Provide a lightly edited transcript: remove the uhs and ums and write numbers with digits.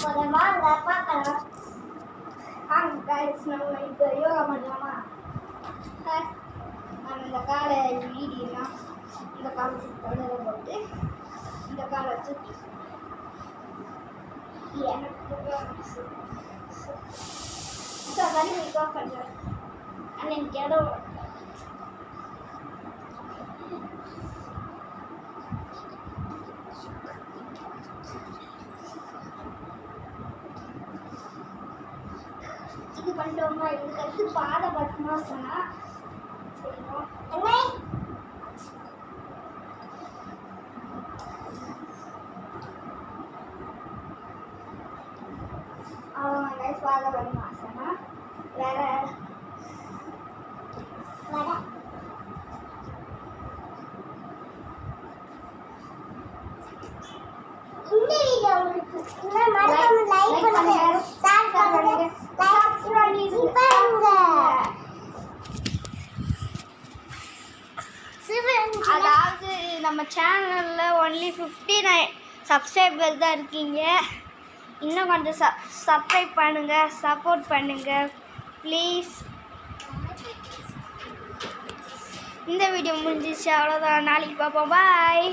போகிறேன் வாங்க பார்க்கலாம். நம்ம இப்போ யோகா பண்ணலாமா? நம்ம இந்த காலை நீடிலாம் இந்த காலை தொடர போட்டு இந்த காலை தூக்கி எனக்கு யோகா பண்ணுறேன். ஆனால் எனக்கு இடம் இது பண்ணிட்டோமா? இதுக்கு அடுத்து பாத பத்மாசனா செய்வோம். அவ்வளோ பாத பத்மாசனா வேற இந்த வீடியோ உங்களுக்கு மறக்காம லைக் பண்ணுங்க, ஷேர் பண்ணுங்க, சப்ஸ்கிரைப் பண்ணுங்க. அதாவது நம்ம சேனலில் ஒன்லி 59 சப்ஸ்கிரைபர் தான் இருக்கீங்க. இன்னும் கொஞ்சம் சப்ஸ்கிரைப் பண்ணுங்கள், சப்போர்ட் பண்ணுங்கள் ப்ளீஸ். இந்த வீடியோ முடிஞ்சிச்சு, அவ்வளோதான். நாளைக்கு பார்ப்போம். பாய்.